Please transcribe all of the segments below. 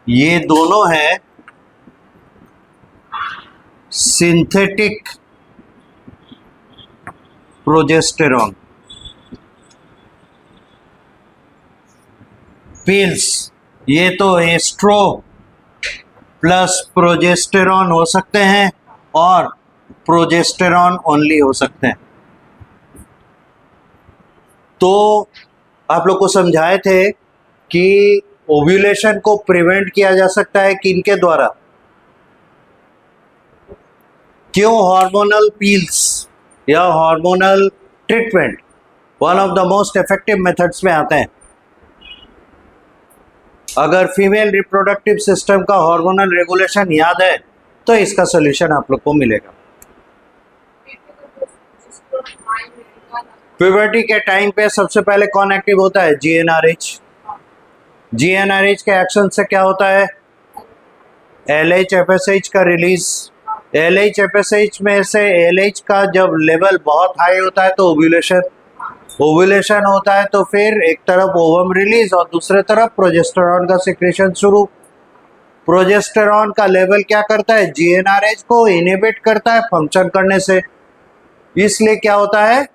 ये दोनों है सिंथेटिक प्रोजेस्टेरॉन पिल्स। ये तो एस्ट्रो प्लस प्रोजेस्टेरॉन हो सकते हैं और प्रोजेस्टेरॉन ओनली हो सकते हैं। तो आप लोग को समझाए थे कि ओव्यूलेशन को प्रिवेंट किया जा सकता है किनके द्वारा? क्यों हार्मोनल पील्स या hormonal treatment one of the most effective methods में आते हैं। अगर फीमेल रिप्रोडक्टिव सिस्टम का हार्मोनल रेगुलेशन याद है तो इसका सोल्यूशन आप लोग को मिलेगा। प्यूबर्टी के टाइम पे सबसे पहले कौन एक्टिव होता है? जीएनआरएच। जीएनआरएच के एक्शन से क्या होता है? एलएच एफएसएच का रिलीज। एलएच एफएसएच में से एलएच का जब लेवल बहुत हाई होता है तो ओव्यूलेशन होता है, तो फिर एक तरफ ओवम रिलीज और दूसरे तरफ प्रोजेस्टेरॉन का सिक्रेशन शुरू। प्रोजेस्टेरॉन का लेवल क्या करता है? जीएनआरएच को इनहिबिट करता है फंक्शन करने से। इसलिए क्या होता है?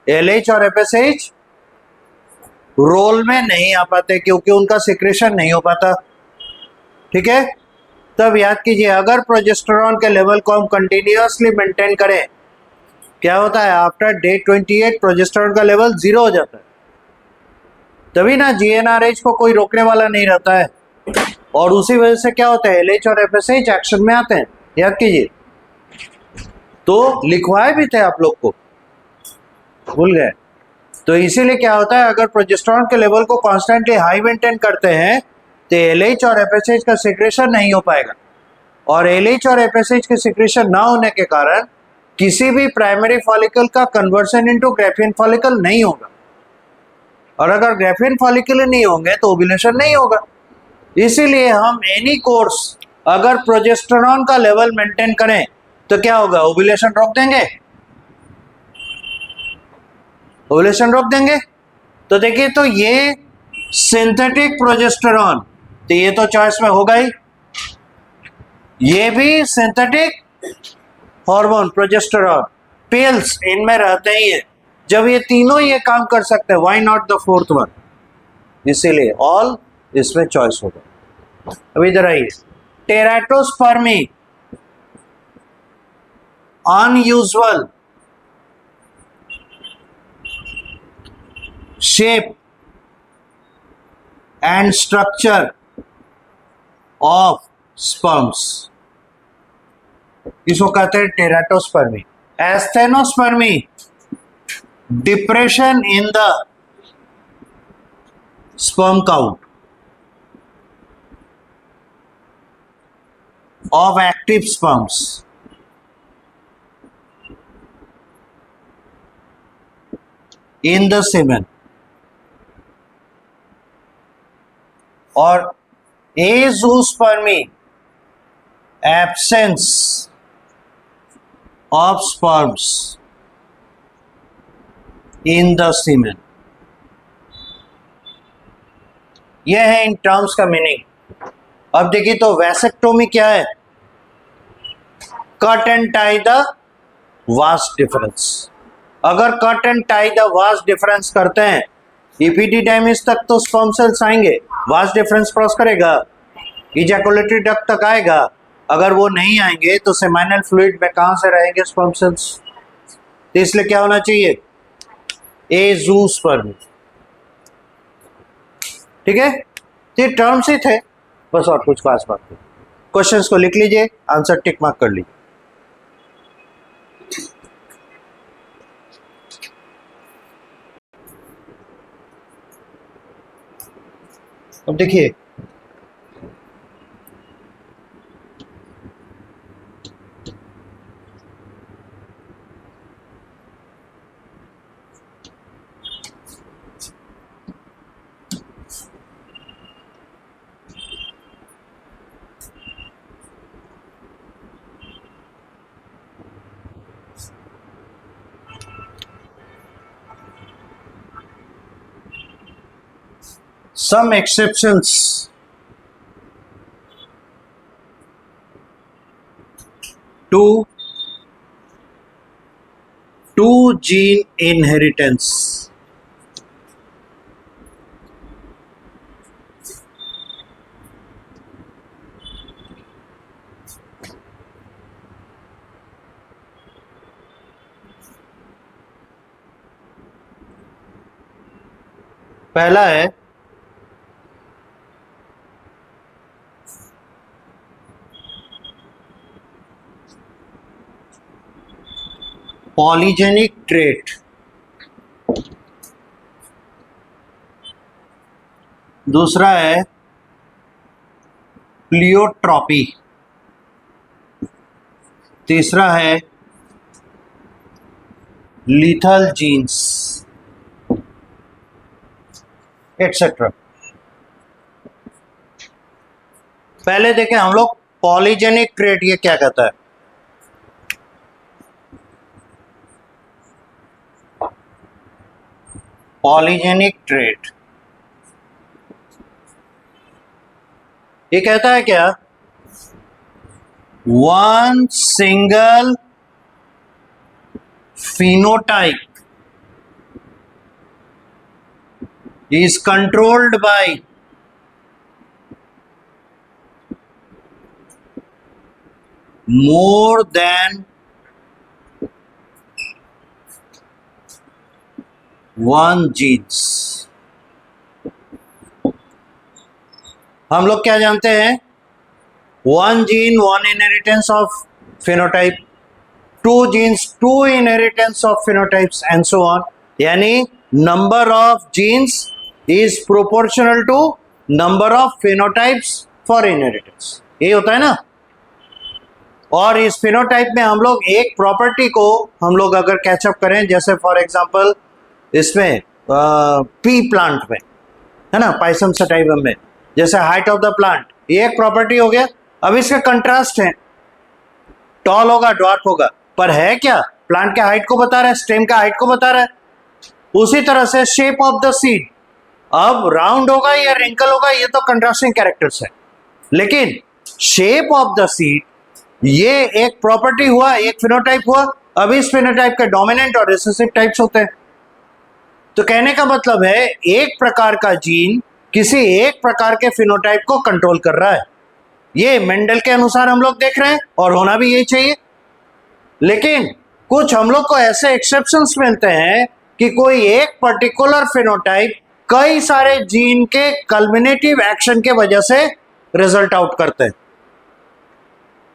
एलएच और एफएसएच रोल में नहीं आ पाते क्योंकि उनका सिक्रेशन नहीं हो पाता। ठीक है, तब याद कीजिए, अगर प्रोजेस्टेरॉन के लेवल को हम कंटिन्यूअसली मेंटेन करें, क्या होता है? आफ्टर डे 28 प्रोजेस्टेरॉन का लेवल 0 हो जाता है। तभी ना जीएनआरएच को कोई रोकने वाला नहीं रहता है, और उसी वजह से क्या होता है? एलएच और एफएसएच एक्शन में आते हैं। याद कीजिए, तो लिखवाए भी थे आप लोग को, भूल गए? तो इसीलिए क्या होता है, अगर प्रोजेस्टेरॉन के लेवल को कॉन्स्टेंटली हाई मेंटेन करते हैं तो एलएच और एफएसएच का सिक्रेशन नहीं हो पाएगा, और एलएच और एफएसएच के सिक्रेशन ना होने के कारण किसी भी प्राइमरी फॉलिकल का कन्वर्सन इनटू ग्राफियन फॉलिकल नहीं होगा, और अगर ग्राफियन फॉलिकल नहीं होंगे तो ओव्यूलेशन नहीं होगा। इसीलिए हम एनी कोर्स अगर प्रोजेस्टेरॉन का लेवल मेंटेन करें तो क्या होगा? ओव्यूलेशन रोक देंगे, ओव्यूलेशन रोक देंगे। तो देखिए, तो ये सिंथेटिक प्रोजेस्टेरॉन, तो ये तो चॉइस में होगा ही, ये भी सिंथेटिक हार्मोन प्रोजेस्टेरॉन पिल्स इनमें रहते ही है। जब ये तीनों ये काम कर सकते हैं, why not the fourth one? इसीलिए ऑल इसमें चॉइस होगा। अब इधर आइए, teratospermia unusual shape and structure of sperms, इसको कहते हैं teratospermia. Asthenospermia, depression in the sperm count of active sperms, in the semen, और azoospermia, absence of sperms in the semen. यह है इन टर्म्स का मीनिंग। अब देखिए, तो वैसेक्टोमी क्या है? Cut and tie the vas deferens. अगर cut and tie the vas deferens करते हैं, इपिडिडाइमिस तक तो स्पर्म सेल्स आएंगे, वास्ट डिफरेंस क्रॉस करेगा, इजैकुलेटरी डक्ट तक आएगा। अगर वो नहीं आएंगे तो सेमाइनल फ्लूइड में कहां से रहेंगे स्पर्म सेल्स? तो इसलिए क्या होना चाहिए? एज़ोस्पर्मी। ठीक है, ये टर्म्स ही थे, बस और कुछ खास बात नहीं। क्वेश्चंस को लिख लीजिए, आंसर टिक मार्क कर लीजिए। अब देखिए, some exceptions to gene inheritance. पहला है पॉलीजेनिक ट्रेट, दूसरा है प्लियोट्रॉपी, तीसरा है लीथल जीन्स, एटसेट्रा। पहले देखें हम लोग पॉलीजेनिक ट्रेट ये क्या कहता है। पॉलीजेनिक ट्रेट ये कहता है क्या, one single phenotype is controlled by more than one genes। हम लोग क्या जानते हैं, one gene one inheritance of phenotype, two genes two inheritance of phenotypes and so on, यानी number of genes is proportional to number of phenotypes for inheritance, ये होता है ना। और इस फिनोटाइप में हम लोग एक प्रॉपर्टी को हम लोग अगर कैचअप करें, जैसे फॉर एग्जांपल इसमें पी प्लांट में है ना, पाइसम सटाइवम में, जैसे हाइट ऑफ द प्लांट, ये एक प्रॉपर्टी हो गया। अब इसके कंट्रास्ट है, टॉल होगा ड्वार्फ होगा, पर है क्या, प्लांट के हाइट को बता रहा है, स्टेम का हाइट को बता रहा है। उसी तरह से शेप ऑफ द सीड, अब राउंड होगा या रिंकल होगा, ये तो कंट्रास्टिंग कैरेक्टर्स है, लेकिन शेप ऑफ द सीड ये एक प्रॉपर्टी हुआ, एक फिनोटाइप हुआ। अब इस फिनोटाइप के डोमिनेंट और रिसेसिव टाइप्स होते हैं। तो कहने का मतलब है एक प्रकार का जीन किसी एक प्रकार के फिनोटाइप को कंट्रोल कर रहा है। ये मेंडल के अनुसार हम लोग देख रहे हैं और होना भी यही चाहिए। लेकिन कुछ हम लोग को ऐसे एक्सेप्शंस मिलते हैं कि कोई एक पर्टिकुलर फिनोटाइप कई सारे जीन के कल्मिनेटिव एक्शन के वजह से रिजल्ट आउट करते हैं।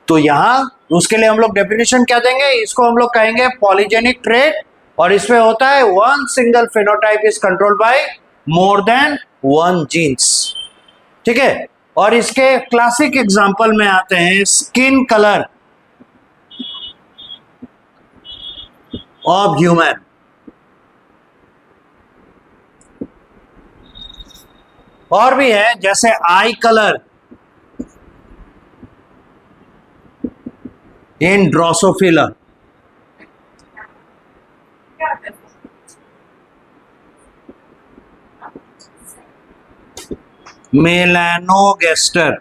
तो यहां उसके लिए हम लोग डेफिनेशन क्या देंगे, इसको हम लोग कहेंगे पॉलीजेनिक ट्रेट, और इसमें होता है one single phenotype is controlled by more than one genes. ठीक है, और इसके क्लासिक एग्जांपल में आते हैं स्किन कलर ऑफ ह्यूमन, और भी है जैसे eye colour in Drosophila, melanogaster,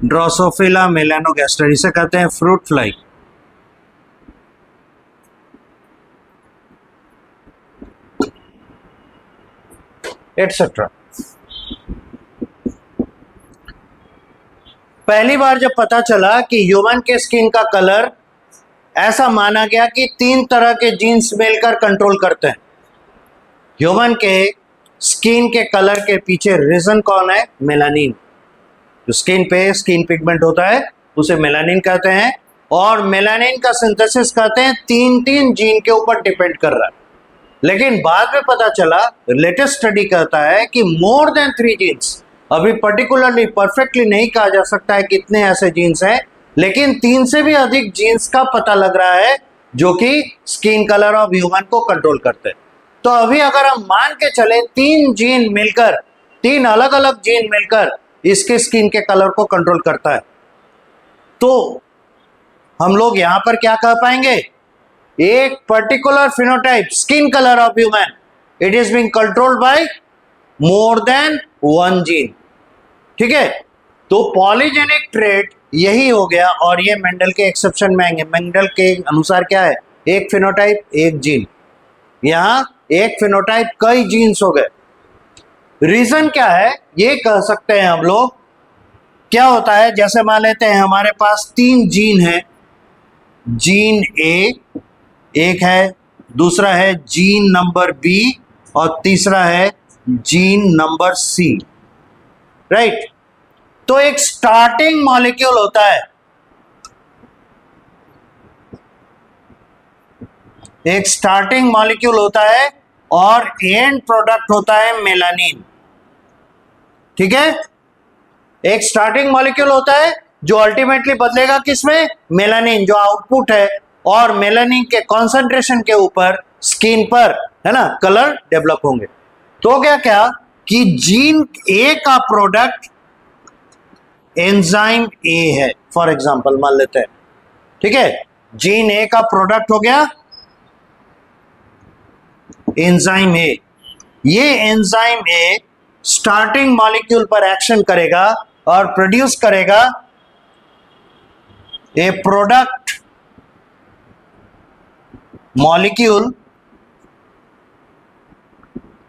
Drosophila melanogaster, इसे कहते हैं फ्रूट फ्लाई। एटसेट्रा। पहली बार जब पता चला कि ह्यूमन के स्किन का कलर, ऐसा माना गया कि तीन तरह के जीन्स मिलकर कंट्रोल करते हैं। ह्यूमन के स्किन के कलर के पीछे रीजन कौन है, मेलानिन। जो स्किन पे स्किन पिगमेंट होता है उसे मेलानिन कहते हैं, और मेलानिन का सिंथेसिस कहते हैं तीन तीन जीन के ऊपर डिपेंड कर रहा है। लेकिन बाद में पता चला, लेटेस्ट स्टडी कहता है कि मोर देन 3 जीन्स, अभी पर्टिकुलरली परफेक्टली नहीं कहा जा सकता है कितने ऐसे जीन्स हैं, लेकिन 3 से भी अधिक जीन्स का पता लग रहा है जो कि स्किन कलर ऑफ ह्यूमन को कंट्रोल करते हैं। तो अभी अगर हम मान के चले 3 जीन मिलकर, 3 अलग अलग जीन मिलकर इसके स्किन के कलर को कंट्रोल करता है, तो हम लोग यहां पर क्या कह पाएंगे, एक particular phenotype skin colour of human, it is being controlled by more than one gene. ठीक है, तो पॉलीजेनिक ट्रेट यही हो गया, और ये मेंडल के एक्सेप्शन में आएंगे। मेंडल के अनुसार क्या है, एक फिनोटाइप एक जीन, यहां एक फिनोटाइप कई जीन्स हो गए। रीजन क्या है, ये कह सकते हैं हम लोग, क्या होता है, जैसे मान लेते हैं हमारे पास 3 जीन है, जीन ए एक है, दूसरा है जीन नंबर बी, और तीसरा है जीन नंबर सी, राइट। तो एक स्टार्टिंग मॉलिक्यूल होता है, एक स्टार्टिंग मॉलिक्यूल होता है, और एंड प्रोडक्ट होता है मेलानिन। ठीक है, एक स्टार्टिंग मॉलिक्यूल होता है जो अल्टीमेटली बदलेगा किसमें, मेलानिन, जो आउटपुट है, और मेलानिन के कॉन्सेंट्रेशन के ऊपर स्किन पर, है ना, कलर डेवलप होंगे। तो क्या क्या कि जीन ए का प्रोडक्ट एंजाइम ए है, फॉर एग्जांपल मान लेते हैं। ठीक है, जीन ए का प्रोडक्ट हो गया एंजाइम ए। ये एंजाइम ए स्टार्टिंग मॉलिक्यूल पर एक्शन करेगा और प्रोड्यूस करेगा ए प्रोडक्ट मॉलिक्यूल,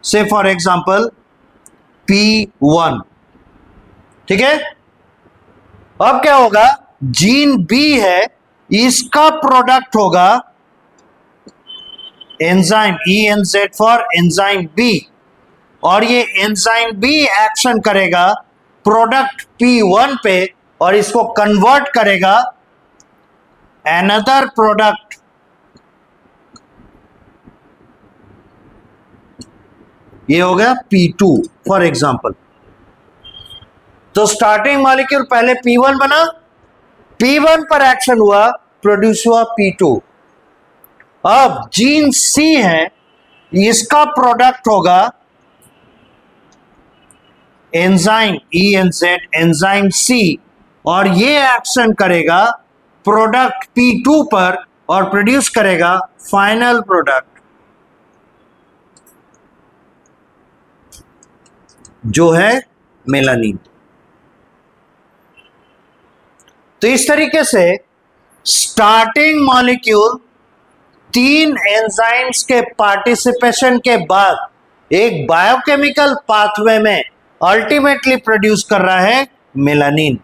से फॉर एग्जांपल P1। ठीक है, अब क्या होगा, जीन बी है, इसका प्रोडक्ट होगा enzyme ENZ for enzyme B, और ये एंजाइम बी एक्शन करेगा प्रोडक्ट P1 पे, और इसको कन्वर्ट करेगा अनदर प्रोडक्ट, ये हो गया P2 फॉर एग्जांपल। तो स्टार्टिंग मॉलिक्यूल पहले P1 बना, P1 पर एक्शन हुआ, प्रोड्यूस हुआ P2। अब जीन C है, इसका प्रोडक्ट होगा एंजाइम ENZ एंजाइम C, और ये एक्शन करेगा प्रोडक्ट P2 पर और प्रोड्यूस करेगा फाइनल प्रोडक्ट जो है मेलानिन। तो इस तरीके से स्टार्टिंग मॉलिक्यूल 3 एंजाइम्स के पार्टिसिपेशन के बाद एक बायोकेमिकल पाथवे में अल्टीमेटली प्रोड्यूस कर रहा है मेलानिन।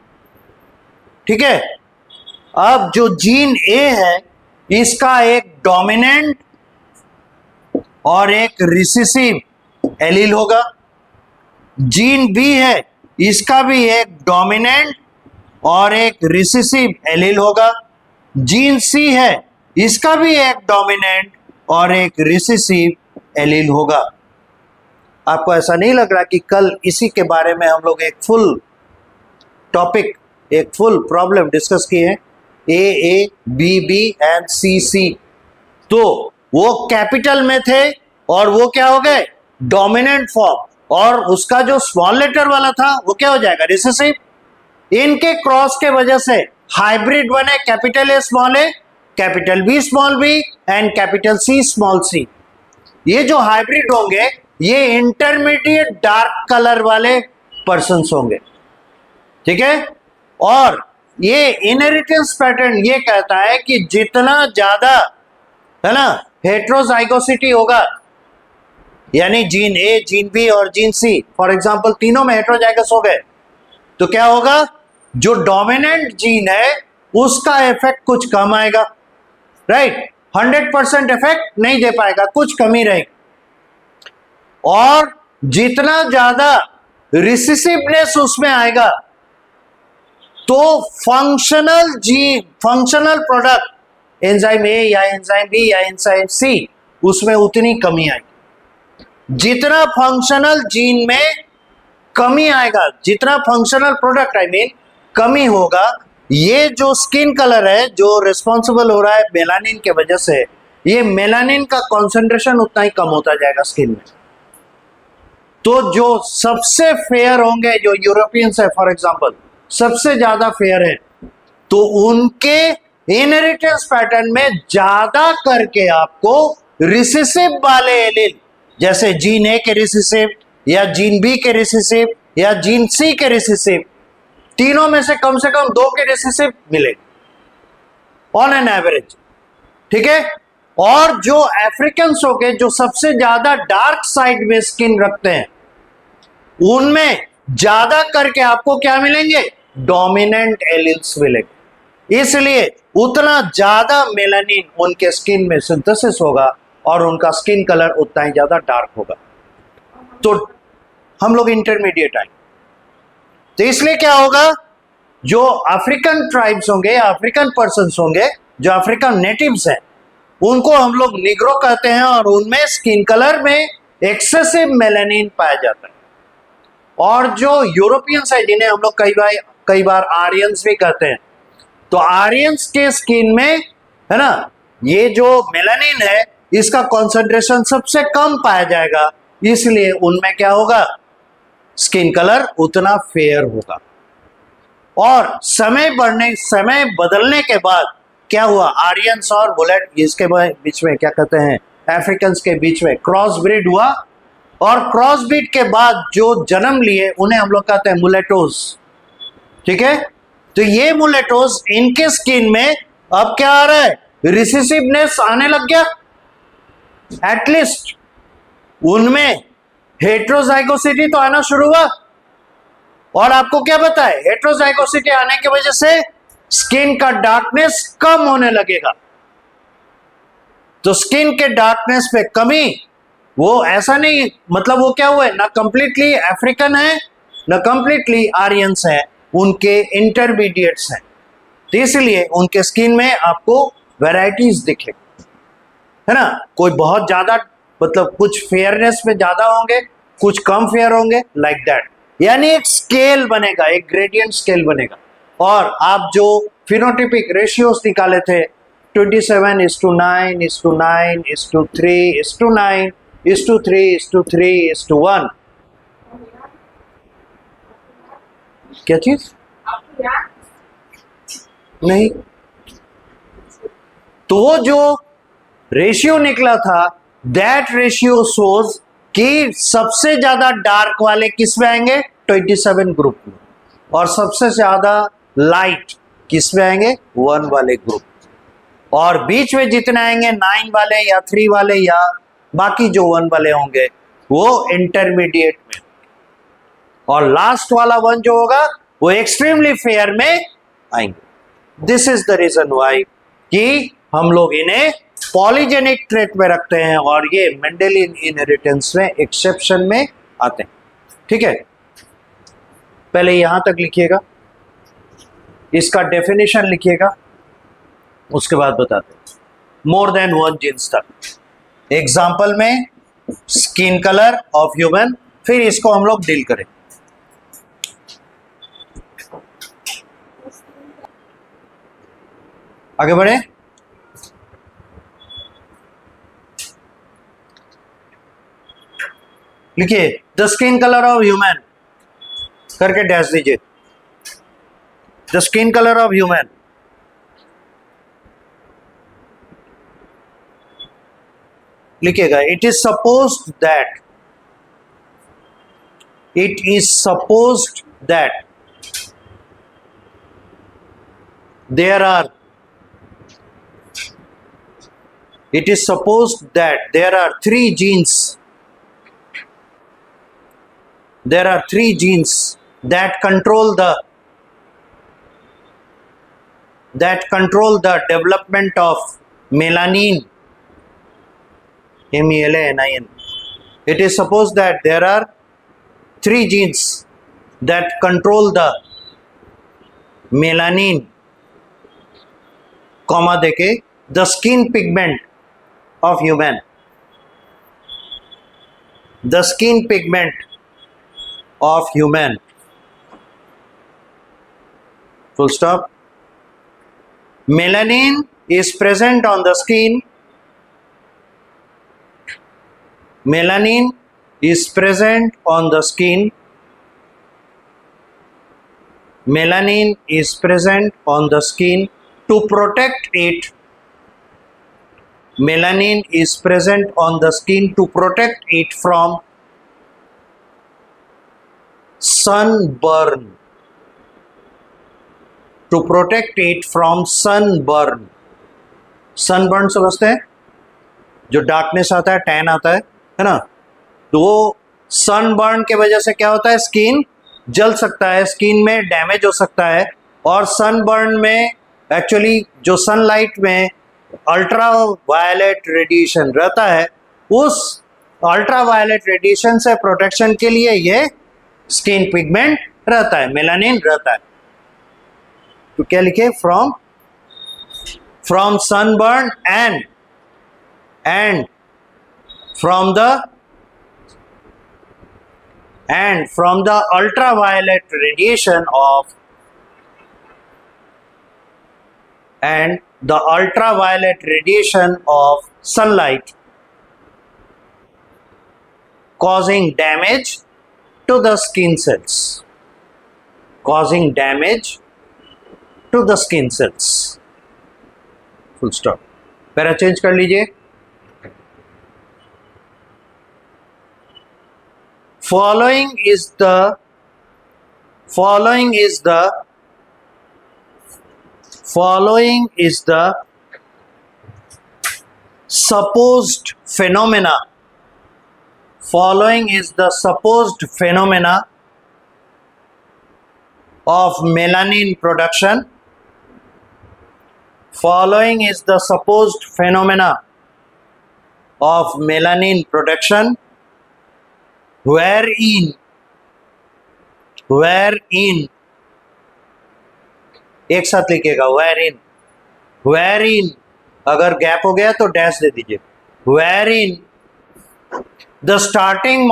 ठीक है, अब जो जीन ए है, इसका एक डोमिनेंट और एक रिसेसिव एलील होगा। जीन बी है, इसका भी एक डोमिनेंट और एक रिसेसिव एलील होगा। जीन सी है, इसका भी एक डोमिनेंट और एक रिसेसिव एलील होगा। आपको ऐसा नहीं लग रहा कि कल इसी के बारे में हम लोग एक फुल टॉपिक, एक फुल प्रॉब्लम डिस्कस किए हैं, ए बी बी एंड सी सी। तो वो कैपिटल में थे और वो क्या हो गए, डोमिनेंट फॉर्म, और उसका जो स्मॉल लेटर वाला था वो क्या हो जाएगा, रिसेसिव। इनके क्रॉस के वजह से हाइब्रिड बने, capital A small A, capital B small B and capital C small C. ये जो हाइब्रिड होंगे ये इंटरमीडिएट डार्क कलर वाले पर्सन्स होंगे। ठीक है, और ये इनहेरिटेंस पैटर्न ये कहता है कि जितना ज्यादा, है ना, हेट्रोजाइगोसिटी होगा, यानी जीन ए, जीन बी और जीन सी फॉर एग्जांपल तीनों में हेट्रोजाइगस हो गए, तो क्या होगा, जो डोमिनेंट जीन है उसका इफेक्ट कुछ कम आएगा, राइट। 100% इफेक्ट नहीं दे पाएगा, कुछ कमी रहेगी। और जितना ज्यादा रिसेसिवनेस उसमें आएगा तो functional gene, functional product enzyme A या एंजाइम बी या एंजाइम सी, उसमें उतनी कमी आएगी। जितना फंक्शनल जीन में कमी आएगा, जितना फंक्शनल प्रोडक्ट आई मीन कमी होगा, ये जो स्किन कलर है जो रिस्पॉन्सिबल हो रहा है मेलानिन के वजह से, ये मेलानिन का कॉन्सेंट्रेशन उतना ही कम होता जाएगा स्किन में। तो जो सबसे फेयर होंगे, जो यूरोपियंस है फॉर एग्जांपल, सबसे ज्यादा फेयर है, तो उनके इनहेरिटेंस पैटर्न में ज्यादा करके आपको रिसेसिव वाले एलील, जैसे जीन ए के रिसेसिव या जीन बी के रिसेसिव या जीन सी के रिसेसिव, तीनों में से कम 2 के रिसेसिव मिलेंगे ऑन एन एवरेज, ठीक है। और जो अफ्रीकन्स हो गए जो सबसे ज्यादा डार्क साइड में स्किन रखते हैं, उनमें ज्यादा करके आपको क्या मिलेंगे, डोमिनेंट एलिल्स मिलेंगे। इसलिए उतना ज्यादा मेलानिन उनके स्किन में सिंथेसिस होगा और उनका स्किन कलर उतना ही ज्यादा डार्क होगा। तो हम लोग इंटरमीडिएट आएंगे। तो इसलिए क्या होगा, जो अफ्रीकन ट्राइब्स होंगे या अफ्रीकन पर्सन्स होंगे, जो अफ्रीकन नेटिव्स हैं, उनको हम लोग निग्रो कहते हैं और उनमें स्किन कलर में एक्सेसिव मेलानिन पाया जाता है। और जो यूरोपियंस है, जिन्हें हम लोग कई बार आर्यंस भी कहते हैं, तो आर्यंस के स्किन में है ना, ये जो मेलानिन है इसका कॉन्सेंट्रेशन सबसे कम पाया जाएगा, इसलिए उनमें क्या होगा, स्किन कलर उतना फेयर होगा। और समय बदलने के बाद क्या हुआ, आर्यंस और बुलेट इसके बीच में क्या कहते हैं, अफ्रीकन्स के बीच में क्रॉस ब्रीड हुआ, और क्रॉस ब्रीड के बाद जो जन्म लिए उन्हें हम लोग कहते हैं मुलेटोस, ठीक है। तो ये मुलेटोस, इनके स्किन में अब क्या आ रहा है, रिसेसिवनेस आने लग गया, एटलीस्ट उनमें हेट्रोजाइगोसिटी तो आना शुरू हुआ। और आपको क्या पता है, हेट्रोजाइगोसिटी आने की वजह से स्किन का डार्कनेस कम होने लगेगा। तो स्किन के डार्कनेस पे कमी, वो ऐसा नहीं, मतलब वो क्या हुआ है, ना कंप्लीटली अफ्रीकन है ना कंप्लीटली आर्यंस है, उनके इंटरमीडिएट्स हैं। तो इसलिए उनके स्किन में आपको वैरायटीज दिखे, है ना। कोई बहुत ज्यादा, मतलब कुछ फेयरनेस में ज्यादा होंगे, कुछ कम फेयर होंगे, लाइक दैट। यानी एक स्केल बनेगा, एक ग्रेडियंट स्केल बनेगा। और आप जो फिनोटिपिक रेशियोज निकाले थे 27:9:3:3:9:3:3:1, क्या चीज नहीं, तो वो जो रेशियो निकला था, दैट रेशियो शोज कि सबसे ज्यादा डार्क वाले किस में आएंगे, 27 ग्रुप में, और सबसे ज्यादा लाइट किस में आएंगे, 1 वाले ग्रुप, और बीच में जितने आएंगे 9 वाले या 3 वाले या बाकी जो 1 वाले होंगे वो इंटरमीडिएट में, और लास्ट वाला 1 जो होगा वो एक्सट्रीमली फेयर में आएंगे। This is the reason why कि हम लोग इन्हें पॉलीजेनिक ट्रेट में रखते हैं और ये मेंडेलियन इनहेरिटेंस में एक्सेप्शन में आते हैं, ठीक है। पहले यहां तक लिखिएगा, इसका डेफिनेशन लिखिएगा, उसके बाद बताते हैं मोर देन 1 जीन्स तक। एग्जाम्पल में स्किन कलर ऑफ ह्यूमन, फिर इसको हम लोग डील करें। आगे बढ़े, लिखिए the skin colour of human करके डैश दीजिए, the skin colour of human, लिखिएगा it is supposed that there are three genes that control the development of melanin, MELANIN. It is supposed that there are 3 genes that control the melanin, comma देके the skin pigment of human, the skin pigment of human, full stop. Melanin is present on the skin. Melanin is present on the skin. Melanin is present on the skin to protect it. Melanin is present on the skin to protect it from sunburn. To protect it from sunburn. Sunburn समझते हैं, जो darkness आता है, tan आता है ना, तो वो सनबर्न के वजह से क्या होता है, स्किन जल सकता है, स्किन में डैमेज हो सकता है। और सनबर्न में एक्चुअली जो सनलाइट में अल्ट्रा वायलेट रेडिएशन रहता है, उस अल्ट्रा वायलेट रेडिएशन से प्रोटेक्शन के लिए ये स्किन पिगमेंट रहता है, मेलानिन रहता है। तो क्या लिखे, from sunburn and from the ultraviolet radiation of sunlight causing damage to the skin cells, full stop। Para change कर लीजिए। Following is the supposed phenomena. Following is the supposed phenomena of melanin production. Following is the supposed phenomena of melanin production wherein एक साथ लिखिएगा, wherein अगर gap हो गया तो dash दे दीजिए। wherein the starting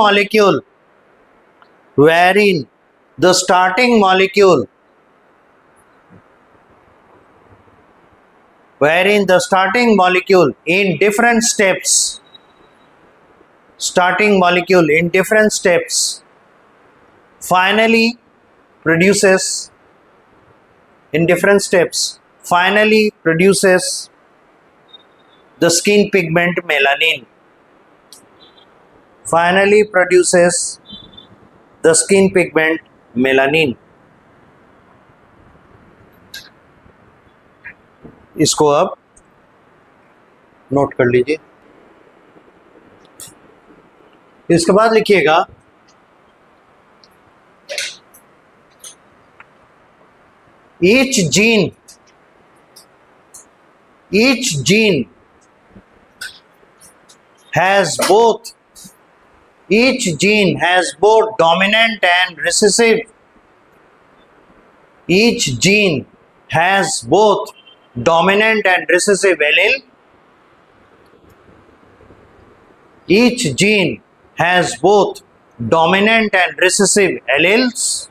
molecule in different steps finally produces the skin pigment melanin. इसको अब नोट कर लीजिए। इसके बाद लिखिएगा each gene has both dominant and recessive. Each gene has both dominant and recessive allele. Each gene has both dominant and recessive alleles.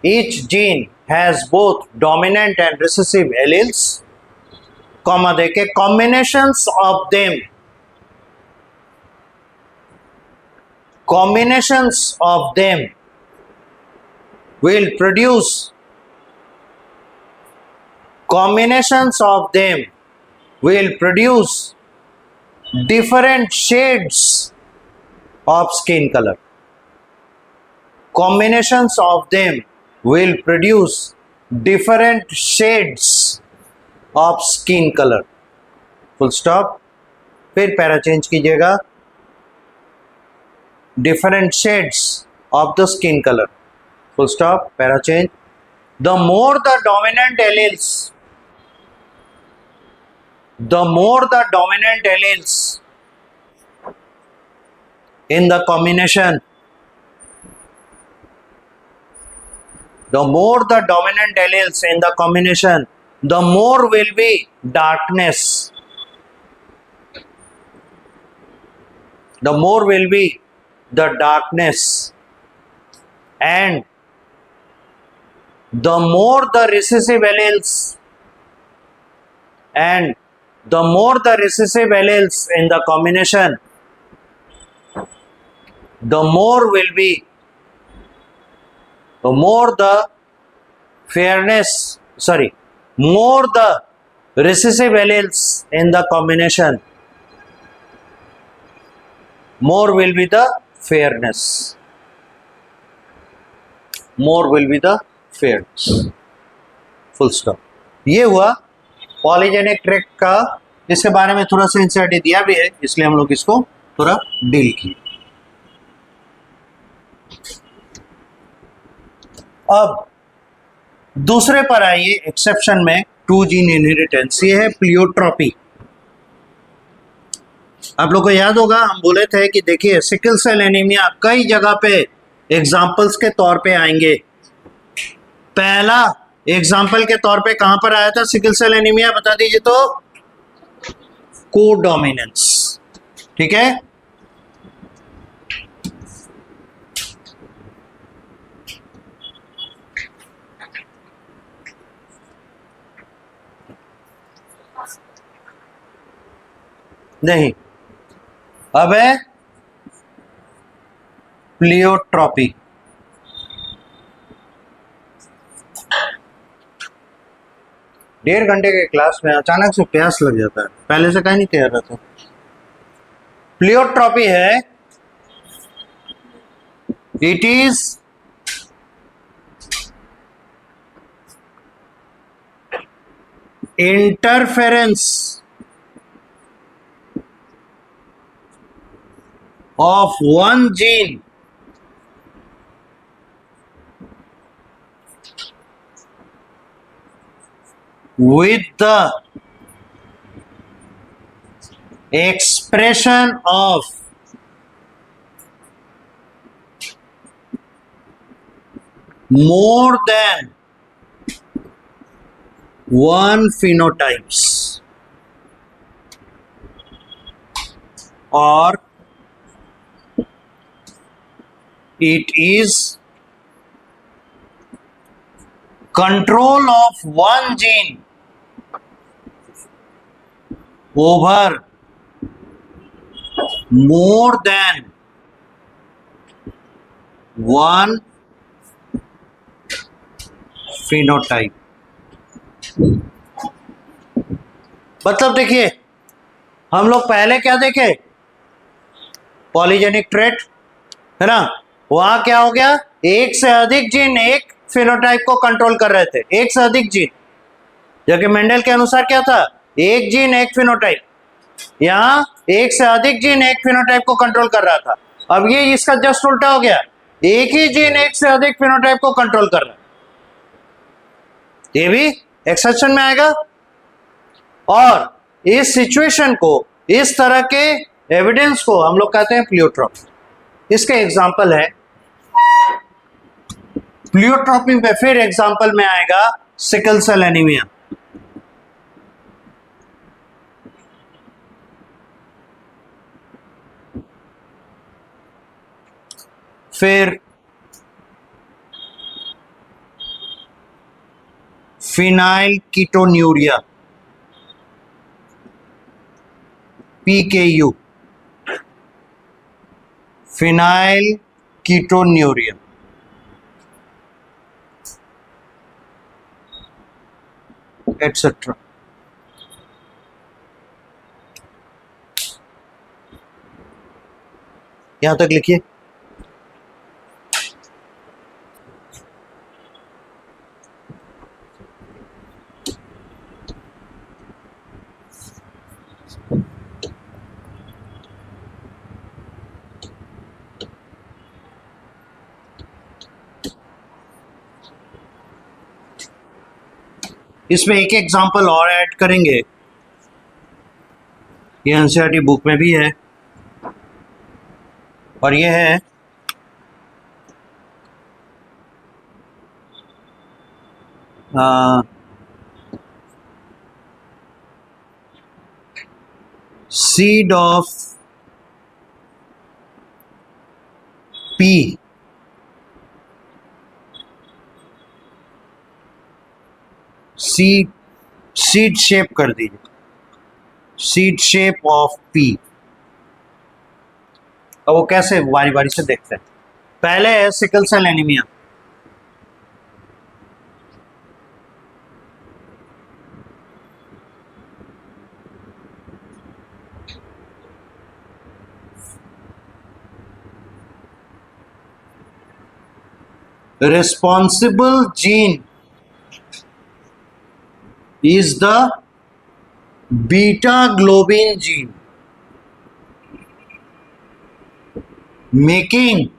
Each gene has both dominant and recessive alleles, comma देके combinations of them will produce different shades of skin color. Combinations of them will produce different shades of skin color. Full stop। फिर para change कीजिएगा, different shades of the skin color. Full stop, para change. The more the dominant alleles in the combination, the more will be darkness. The more will be the darkness, and the more the recessive alleles, in the combination, the more the recessive alleles in the combination, more will be the fairness. Full stop. ये हुआ polygenic track का, इसके बारे में थोड़ा सा insight दिया भी है, इसलिए हम लोग इसको थोड़ा डील किए। अब दूसरे पर आइए एक्सेप्शन में, टू जीन इनहेरिटेंस। ये है प्लियोट्रॉपी। आप लोग को याद होगा हम बोले थे कि देखिए सिकल सेल एनीमिया कई जगह पे एग्जाम्पल्स के तौर पे आएंगे। पहला एग्जाम्पल के तौर पे कहां पर आया था सिकल सेल एनीमिया, बता दीजिए तो? कोडोमिनेंस। ठीक है, नहीं, अब है प्लियोट्रॉपी। डेढ़ घंटे के क्लास में अचानक से प्यास लग जाता है, पहले से कहीं नहीं तैयार रहता। प्लियोट्रॉपी है, it is interference of one gene with the expression of more than one phenotypes, or it is control of one gene over more than one phenotype। मतलब देखिए हम लोग पहले क्या देखे, पॉलीजेनिक ट्रेट है ना, वहां क्या हो गया, एक से अधिक जीन एक फिनोटाइप को कंट्रोल कर रहे थे, एक से अधिक जीन, जबकि मेंडल के अनुसार क्या था, एक जीन एक फिनोटाइप। यहां एक से अधिक जीन एक फिनोटाइप को कंट्रोल कर रहा था। अब ये इसका जस्ट उल्टा हो गया, एक ही जीन एक से अधिक फिनोटाइप को कंट्रोल कर रहा है। ये भी एक्सेप्शन में आएगा। और इस सिचुएशन को, इस तरह के एविडेंस को हम लोग कहते हैं प्लियोट्रॉपी। इसके एग्जाम्पल है, प्लियोट्रॉपी में फिर एग्जाम्पल में आएगा सिकल सेल एनीमिया। फिर phenyl ketonuria, PKU, phenyl ketonuria. Etcetera. यहां तक लिखिए। इसमें एक एग्जाम्पल और ऐड करेंगे, ये एनसीईआरटी बुक में भी है, और ये है seed of P, seed shape कर दीजिए, सीड शेप ऑफ पी। अब वो कैसे, बारी बारी से देखते हैं। पहले है sickle cell anaemia. Responsible gene is the beta globin gene, making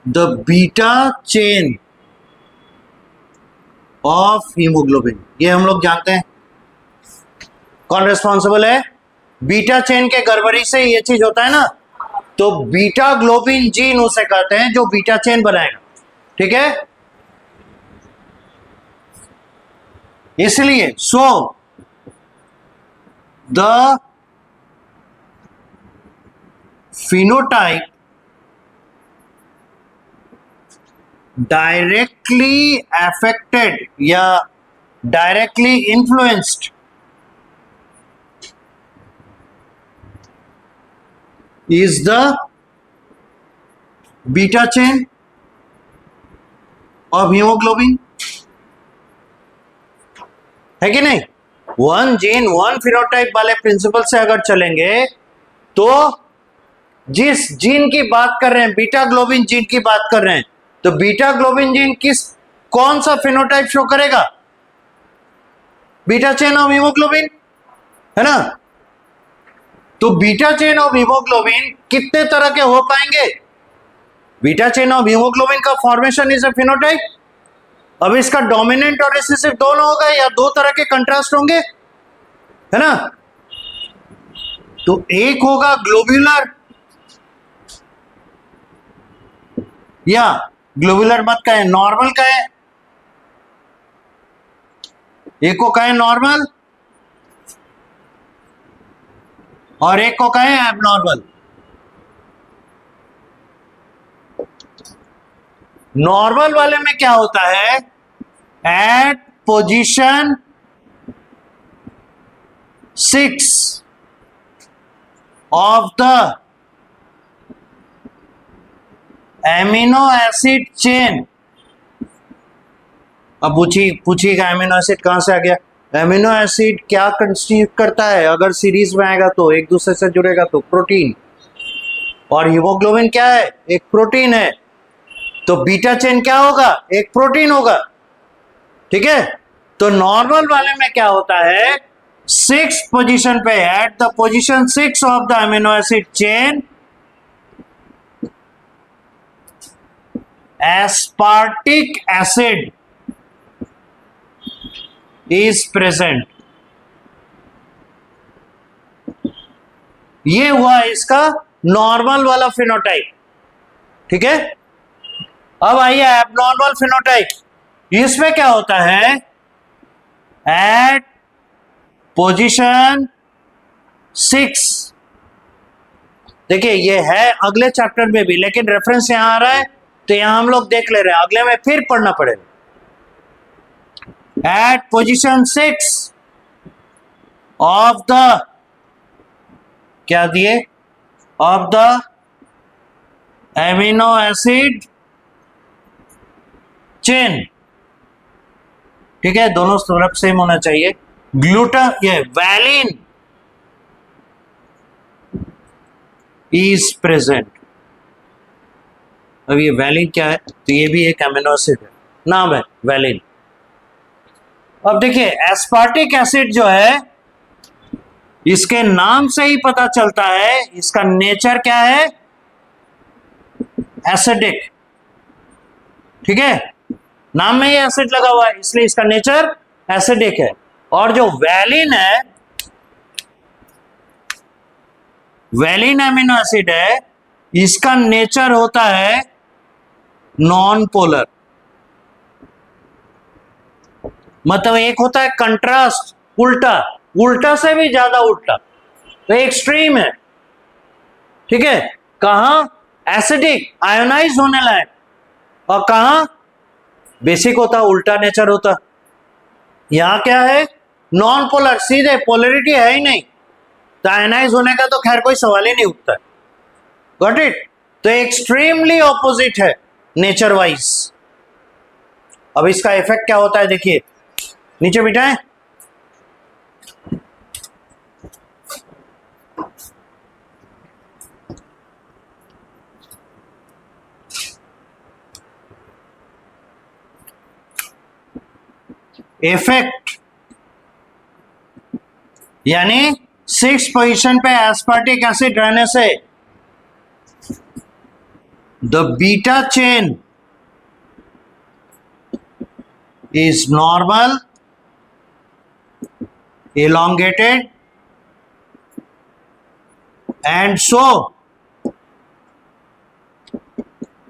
the beta chain of hemoglobin. ये हम लोग जानते हैं कौन रिस्पॉन्सिबल है, बीटा चेन के गड़बड़ी से ये चीज होता है ना, तो बीटा ग्लोबिन जीन उसे कहते हैं जो बीटा चेन बनाएगा, ठीक है। इसलिए so the phenotype directly affected या directly influenced is the beta chain of hemoglobin, है कि नहीं। वन जीन वन फिनोटाइप वाले प्रिंसिपल से अगर चलेंगे तो जिस जीन की बात कर रहे हैं, बीटा ग्लोबिन जीन की बात कर रहे हैं, तो बीटा ग्लोबिन जीन कौन सा फिनोटाइप शो करेगा, बीटा चेन ऑफ हीमोग्लोबिन, है ना। तो बीटा चेन ऑफ हीमोग्लोबिन कितने तरह के हो पाएंगे, बीटा चेन ऑफ हीमोग्लोबिन का फॉर्मेशन इज अ फिनोटाइप। अब इसका डोमिनेंट और रिसेसिव दोनों होगा या दो तरह के कंट्रास्ट होंगे, है ना। तो एक होगा ग्लोब्यूलर, या ग्लोब्यूलर मत कहें, नॉर्मल कहें, एक को कहें नॉर्मल और एक को कहें एबनॉर्मल। नॉर्मल वाले में क्या होता है, at position 6 of the amino acid chain. अब पूछिएगा एमिनो एसिड कहां से आ गया, एमिनो एसिड क्या कंस्टिट्यूट करता है, अगर सीरीज में आएगा तो एक दूसरे से जुड़ेगा तो प्रोटीन, और हीमोग्लोबिन क्या है, एक प्रोटीन है, तो बीटा चेन क्या होगा, एक प्रोटीन होगा, ठीक है। तो नॉर्मल वाले में क्या होता है, 6 पोजीशन पे, at the position 6 of the amino acid chain aspartic acid is present। ये हुआ इसका नॉर्मल वाला फिनोटाइप, ठीक है। अब आइए एबनॉर्मल फिनोटाइप, इसमें क्या होता है, एट पोजीशन 6, देखिए ये है अगले चैप्टर में भी, लेकिन रेफरेंस यहां आ रहा है तो यहां हम लोग देख ले रहे हैं, अगले में फिर पढ़ना पड़ेगा। At position 6 of the, क्या दिए, of the amino acid chain, ठीक है, दोनों तरफ सेम होना चाहिए। ये valine is present। अब ये valine क्या है, तो ये भी एक अमीनो एसिड है, नाम है valine। अब देखिए एस्पार्टिक एसिड जो है, इसके नाम से ही पता चलता है इसका नेचर क्या है, एसिडिक, ठीक है, नाम में ही एसिड लगा हुआ है इसलिए इसका नेचर एसिडिक है। और जो वैलिन है, वैलिन एमिनो एसिड है, इसका नेचर होता है नॉन पोलर, मतलब एक होता है कंट्रास्ट, उल्टा, उल्टा से भी ज्यादा उल्टा, तो एक्सट्रीम है, ठीक है। कहां एसिडिक आयोनाइज होने लायक, और कहां बेसिक होता, उल्टा नेचर होता। यहां क्या है, नॉन पोलर, सीधे पोलरिटी है ही नहीं, तो आयोनाइज होने का तो खैर कोई सवाल ही नहीं उठता, गॉट इट। तो एक्सट्रीमली ऑपोजिट है नेचर वाइज। अब इसका इफेक्ट क्या होता है, देखिए नीचे बिठाएं, इफेक्ट, यानी 6 पोजीशन पे एस्पार्टिक एसिड रहने से the beta chain is normal, elongated, and so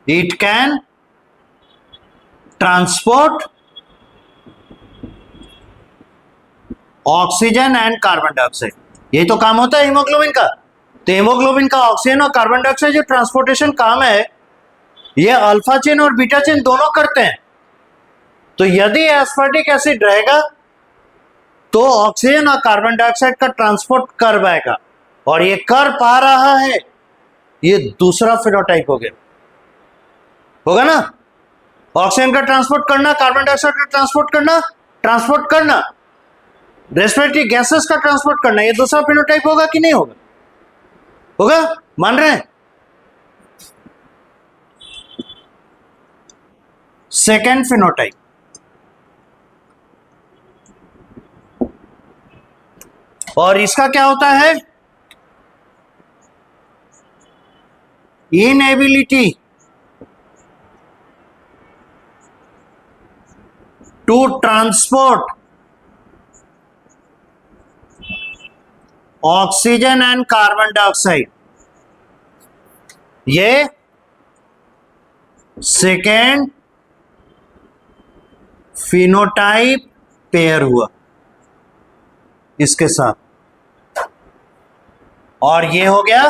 it can transport oxygen and carbon dioxide. ये तो काम होता है हीमोग्लोबिन का। तो हीमोग्लोबिन का ऑक्सीजन और कार्बन डाइऑक्साइड जो ट्रांसपोर्टेशन काम है, ये अल्फा चेन और बीटा चेन दोनों करते हैं। तो यदि एस्पार्टिक एसिड रहेगा तो ऑक्सीजन और कार्बन डाइऑक्साइड का ट्रांसपोर्ट कर पाएगा, और ये कर पा रहा है, ये दूसरा फिनोटाइप हो गया, होगा ना। ऑक्सीजन का ट्रांसपोर्ट करना, कार्बन डाइऑक्साइड का ट्रांसपोर्ट करना, रेस्पिरेटरी गैसेस का ट्रांसपोर्ट करना, ये दूसरा फिनोटाइप होगा कि नहीं होगा? होगा, मान रहे हैं? सेकेंड फिनोटाइप, और इसका क्या होता है? Inability to transport oxygen and carbon dioxide, ये सेकेंड फिनोटाइप पेयर हुआ इसके साथ। और ये हो गया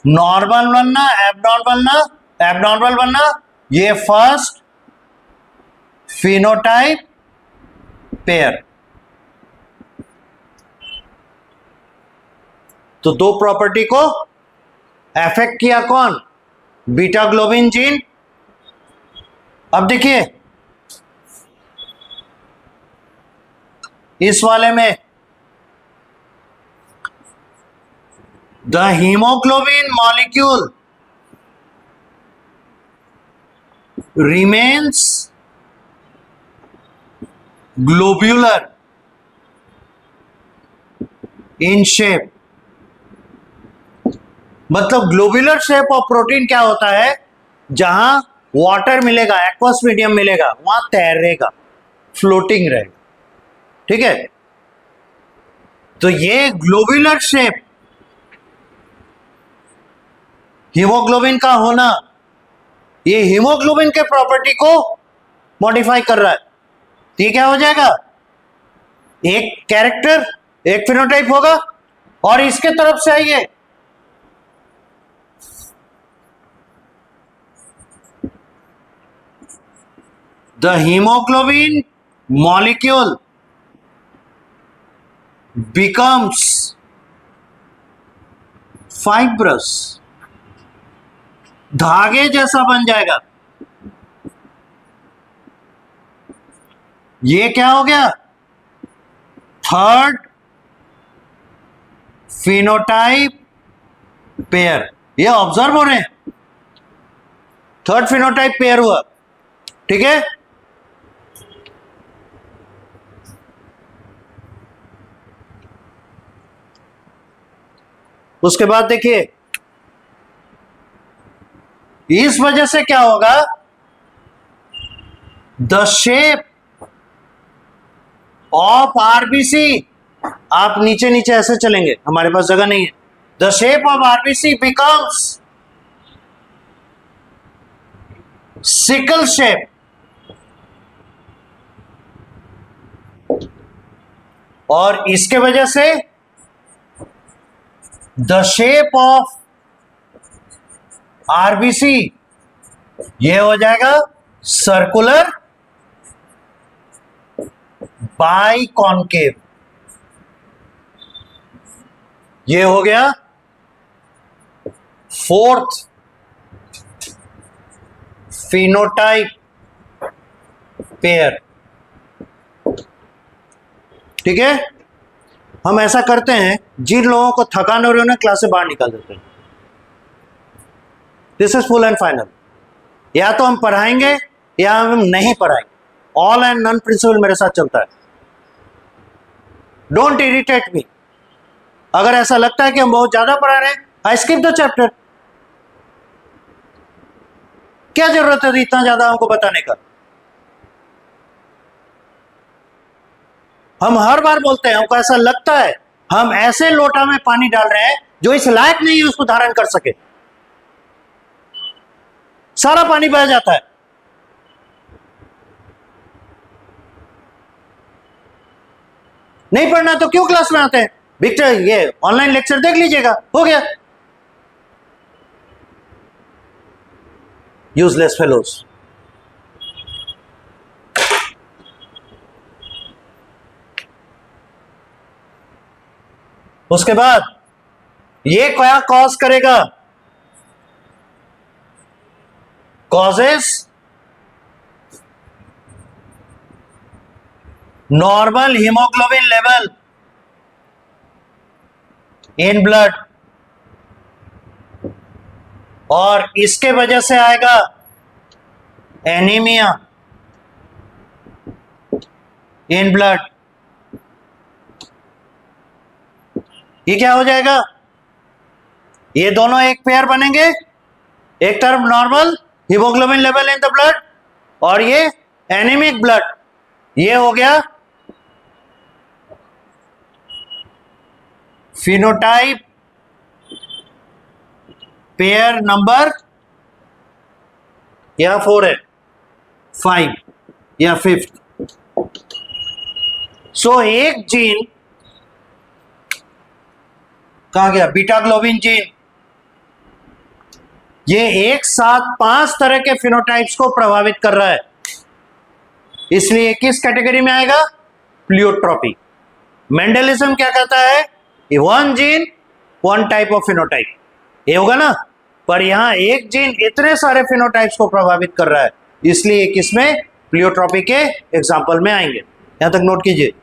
नॉर्मल बनना, एबनॉर्मल बनना, ये फर्स्ट फिनोटाइप पेयर। तो दो प्रॉपर्टी को अफेक्ट किया कौन? Beta globin gene. अब देखिए इस वाले में the haemoglobin molecule remains globular in shape. मतलब ग्लोब्यूलर शेप ऑफ प्रोटीन क्या होता है? जहां वाटर मिलेगा, एक्वस मीडियम मिलेगा, वहां तैरेगा, फ्लोटिंग रहेगा। ठीक है, तो ये ग्लोब्यूलर शेप हीमोग्लोबिन का होना, ये हीमोग्लोबिन के प्रॉपर्टी को मॉडिफाई कर रहा है। तो ये क्या हो जाएगा? एक कैरेक्टर, एक फिनोटाइप होगा। और इसके तरफ से आइए, the haemoglobin molecule becomes fibrous, धागे जैसा बन जाएगा। ये क्या हो गया? Third phenotype pair. ये ऑब्जर्व हो रहे हैं, थर्ड फिनोटाइप पेयर हुआ। ठीक है, उसके बाद देखिए इस वजह से क्या होगा? द शेप ऑफ आरबीसी, आप नीचे नीचे ऐसे चलेंगे, हमारे पास जगह नहीं है। The shape of RBC becomes sickle shape, और इसके वजह से द शेप ऑफ आरबीसी ये हो जाएगा सर्कुलर बाई कॉनकेव। ये हो गया फोर्थ फिनोटाइप पेयर। ठीक है, हम ऐसा करते हैं, जिन लोगों को थकान हो रही है उन्हें क्लास से बाहर निकाल देते हैं। This is full and final. या तो हम पढ़ाएंगे या हम नहीं पढ़ाएंगे। ऑल एंड नन प्रिंसिपल मेरे साथ चलता है। Don't irritate me. अगर ऐसा लगता है कि हम बहुत ज्यादा पढ़ा रहे हैं, आई स्किप द चैप्टर। क्या जरूरत है इतना ज्यादा हमको बताने का? हम हर बार बोलते हैं, हमको ऐसा लगता है हम ऐसे लोटा में पानी डाल रहे हैं जो इस लायक नहीं है उसको धारण कर सके, सारा पानी बह जाता है। नहीं पढ़ना तो क्यों क्लास में आते हैं? विक्टर, ये ऑनलाइन लेक्चर देख लीजिएगा, हो गया। Useless fellows. उसके बाद ये क्या कॉज करेगा? Causes normal haemoglobin level in blood, और इसके वजह से आएगा एनीमिया इन ब्लड। ये क्या हो जाएगा? ये दोनों एक पेयर बनेंगे, एक तरफ normal haemoglobin level in the blood और ये एनीमिक ब्लड। ये हो गया फिनोटाइप पेयर नंबर या 4 है, 5 या 5th। सो एक जीन कहा गया, बीटा ग्लोबिन जीन, ये एक साथ 5 तरह के फिनोटाइप्स को प्रभावित कर रहा है, इसलिए किस कैटेगरी में आएगा? प्लियोट्रॉपी। मेंडलिज्म क्या कहता है? One gene one type of phenotype, ये होगा ना, पर यहां एक जीन इतने सारे फिनोटाइप्स को प्रभावित कर रहा है, इसलिए किसमें? प्लियोट्रॉपी के एग्जाम्पल में आएंगे। यहां तक नोट कीजिए।